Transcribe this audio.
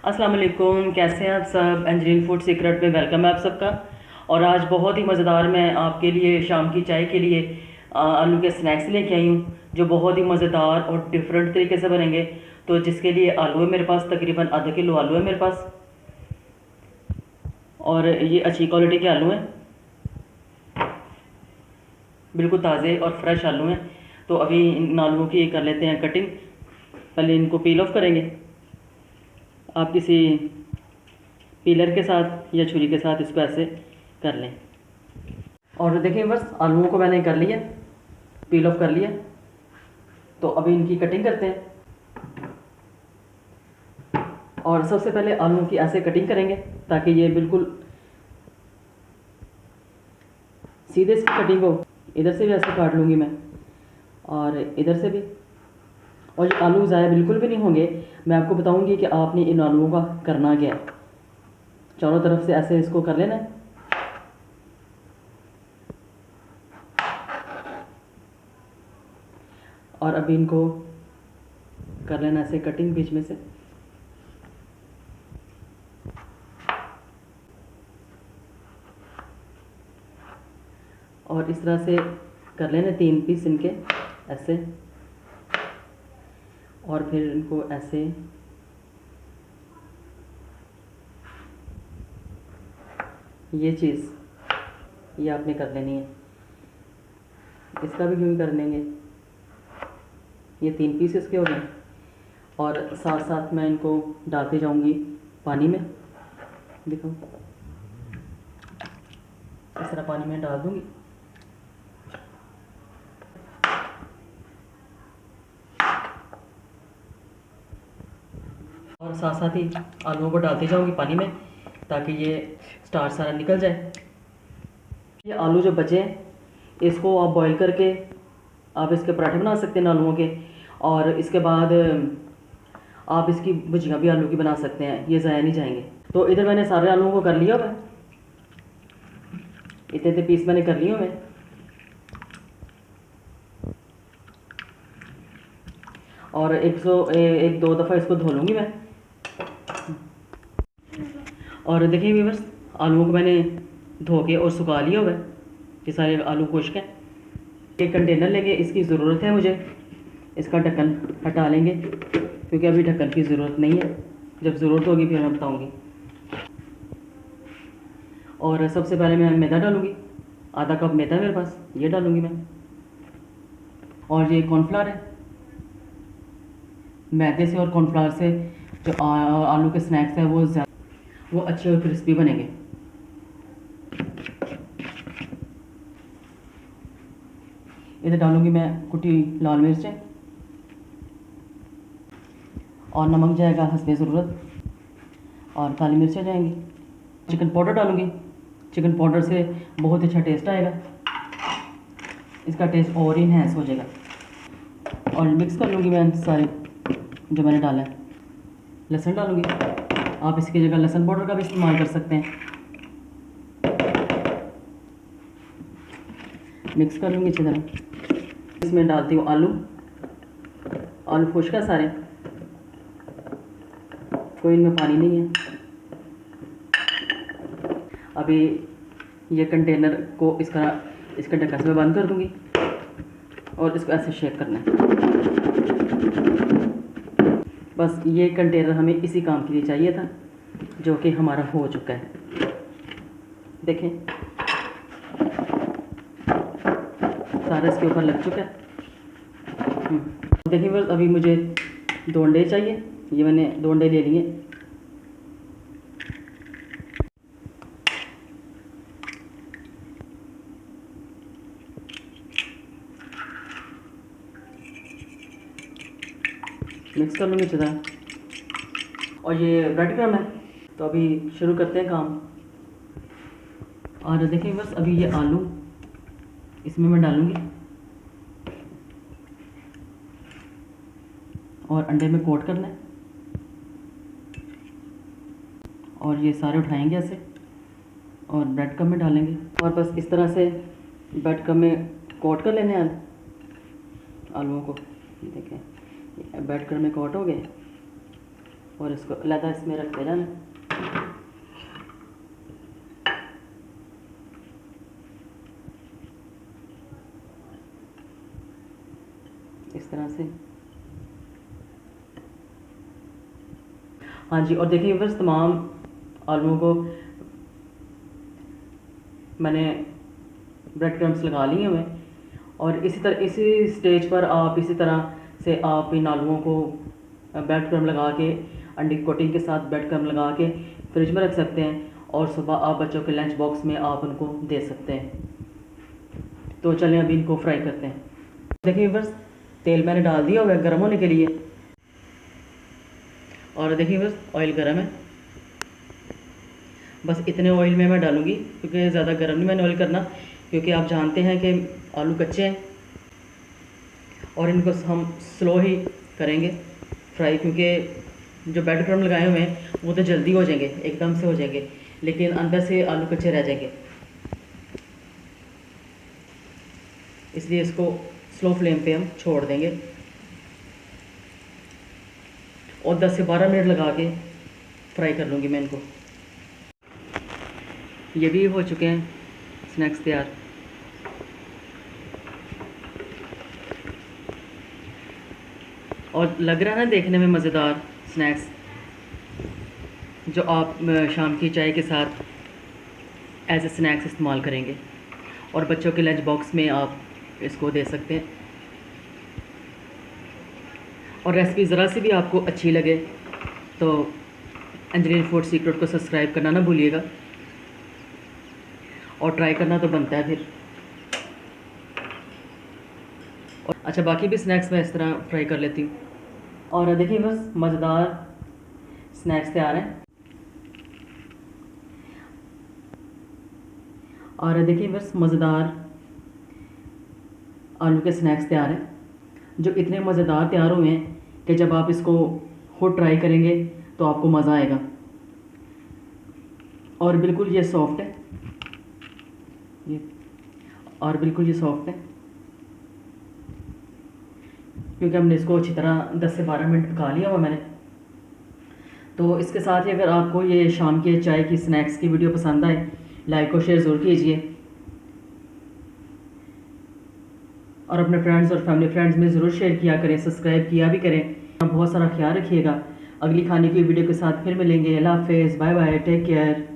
अस्सलाम वालेकुम, कैसे हैं आप सब। इंजीनियरिंग फूड सीक्रेट में वेलकम है आप सबका। और आज बहुत ही मज़ेदार मैं आपके लिए शाम की चाय के लिए आलू के स्नैक्स लेके आई हूँ, जो बहुत ही मज़ेदार और डिफरेंट तरीके से बनेंगे। तो जिसके लिए आलू है मेरे पास, तकरीबन आधा किलो आलू है मेरे पास, और ये अच्छी क्वालिटी के आलू हैं, बिल्कुल ताज़े और फ्रेश आलू हैं। तो अभी इन आलूओं की कर लेते हैं कटिंग। पहले इनको पील ऑफ करेंगे। आप किसी पीलर के साथ या छुरी के साथ इसको ऐसे कर लें। और देखिए बस आलूओं को मैंने कर लिया, पील ऑफ कर लिया। तो अभी इनकी कटिंग करते हैं। और सबसे पहले आलूओं की ऐसे कटिंग करेंगे ताकि ये बिल्कुल सीधे इसकी कटिंग हो। इधर से भी ऐसे काट लूँगी मैं, और इधर से भी। और ये आलू ज़ाया बिल्कुल भी नहीं होंगे। मैं आपको बताऊंगी कि आपने इन आलूओं का करना क्या है। चारों तरफ से ऐसे इसको कर लेना है। और अभी इनको कर लेना ऐसे कटिंग बीच में से। और इस तरह से कर लेना 3 पीस इनके ऐसे। और फिर इनको ऐसे ये चीज़ ये आपने कर लेनी है। इसका भी यूँ कर लेंगे। ये 3 पीस इसके हो गए। और साथ साथ मैं इनको डालते जाऊंगी पानी में। देखो इस तरह पानी में डाल दूंगी। और साथ साथ ही आलूओं को डालते जाऊंगी पानी में ताकि ये स्टार्च सारा निकल जाए। ये आलू जो बचे हैं इसको आप बॉईल करके आप इसके पराठे बना सकते हैं आलूओं के। और इसके बाद आप इसकी भुजिया भी आलू की बना सकते हैं, ये ज़ाया नहीं जाएंगे। तो इधर मैंने सारे आलूओं को कर लिया हुआ है। इतने इतने पीस मैंने कर लिए हुए हैं। और एक दो दफ़ा इसको धो लूँगी मैं। और देखिए व्यूअर्स, आलूओं को मैंने धो के और सुखा लिया हुआ है। ये सारे आलू खुश्क हैं। एक कंटेनर लेंगे, इसकी ज़रूरत है मुझे। इसका ढक्कन हटा लेंगे क्योंकि अभी ढक्कन की ज़रूरत नहीं है। जब ज़रूरत होगी फिर मैं बताऊँगी। और सबसे पहले मैं मैदा डालूँगी। आधा कप मैदा मेरे पास, ये डालूँगी मैं। और ये कॉर्नफ्लावर है। मैदे से और कॉर्नफ्लावर से जो आलू के स्नैक्स हैं वो अच्छे और क्रिस्पी बनेंगे। इधर डालूँगी मैं कुटी लाल मिर्चें, और नमक जाएगा हस्बे ज़रूरत, और काली मिर्चें जाएंगी। चिकन पाउडर डालूँगी। चिकन पाउडर से बहुत अच्छा टेस्ट आएगा, इसका टेस्ट और इन्हेंस हो जाएगा। और मिक्स कर लूँगी मैं सारे जो मैंने डाला है। लहसुन डालूँगी। आप इसकी जगह लहसुन पाउडर का भी इस्तेमाल कर सकते हैं। मिक्स कर लूँगी अच्छी तरह। इसमें डालती हूँ आलू। आलू खुश्क है सारे, कोई इनमें पानी नहीं है। अभी ये कंटेनर को इसका ढक्कन से मैं बंद कर दूँगी और इसको ऐसे शेक करना है। बस ये कंटेनर हमें इसी काम के लिए चाहिए था, जो कि हमारा हो चुका है। देखें सारा इसके ऊपर लग चुका है। देखिए बस अभी मुझे 2 अंडे चाहिए। ये मैंने 2 अंडे ले लिए। मिक्स कर लूँगी अच्छी तरह। और ये ब्रेड क्रम है। तो अभी शुरू करते हैं काम। और देखिए बस अभी ये आलू इसमें मैं डालूँगी और अंडे में कोट करना है। और ये सारे उठाएंगे ऐसे और ब्रेड क्रम में डालेंगे। और बस इस तरह से ब्रेड क्रम में कोट कर लेने हैं आलूओं को। देखें ब्रेड क्रम में कोट हो गए। और इसको अलग इसमें रखते जाना। इस तरह से। हाँ जी, और देखिए बस तमाम आलूओं को मैंने ब्रेड क्रम्स लगा लिए हुए हैं। और इसी स्टेज पर आप इसी तरह से आप इन आलूओं को ब्रेड क्रम्ब लगा के अंडे की कोटिंग के साथ ब्रेड क्रम्ब लगा के फ्रिज में रख सकते हैं, और सुबह आप बच्चों के लंच बॉक्स में आप उनको दे सकते हैं। तो चलें अभी इनको फ्राई करते हैं। देखिए बस तेल मैंने डाल दिया हुआ है गर्म होने के लिए, और देखिए बस ऑयल गर्म है। बस इतने ऑयल में मैं डालूँगी, क्योंकि ज़्यादा गर्म नहीं मैंने ऑयल करना, क्योंकि आप जानते हैं कि आलू कच्चे हैं और इनको हम स्लो ही करेंगे फ्राई, क्योंकि जो ब्रेड क्रम्ब लगाए हुए हैं वो तो जल्दी हो जाएंगे, एकदम से हो जाएंगे, लेकिन अंदर से आलू कच्चे रह जाएंगे। इसलिए इसको स्लो फ्लेम पे हम छोड़ देंगे और 10 से 12 मिनट लगा के फ्राई कर लूँगी मैं इनको। ये भी हो चुके हैं स्नैक्स तैयार। और लग रहा है ना देखने में मज़ेदार स्नैक्स, जो आप शाम की चाय के साथ एज ए स्नैक्स इस्तेमाल करेंगे, और बच्चों के लंच बॉक्स में आप इसको दे सकते हैं। और रेसिपी ज़रा सी भी आपको अच्छी लगे तो एंजेलिन फूड सीक्रेट को सब्सक्राइब करना ना भूलिएगा, और ट्राई करना तो बनता है फिर। और अच्छा, बाकी भी स्नैक्स मैं इस तरह फ्राई कर लेती हूँ। और देखिए बस मज़ेदार स्नैक्स तैयार हैं। और देखिए बस मज़ेदार आलू के स्नैक्स तैयार हैं, जो इतने मज़ेदार तैयार हुए हैं कि जब आप इसको खुद ट्राई करेंगे तो आपको मज़ा आएगा। और बिल्कुल ये सॉफ्ट है, ये और बिल्कुल ये सॉफ्ट है, क्योंकि हमने इसको अच्छी तरह 10 से 12 मिनट पका लिया हुआ मैंने। तो इसके साथ ही अगर आपको ये शाम के चाय की स्नैक्स की वीडियो पसंद आए, लाइक और शेयर ज़रूर कीजिए, और अपने फ्रेंड्स और फैमिली फ्रेंड्स में ज़रूर शेयर किया करें, सब्सक्राइब किया भी करें। बहुत सारा ख्याल रखिएगा। अगली खाने की वीडियो के साथ फिर मिलेंगे। अल्लाह हाफ़िज़, बाय बाय, टेक केयर।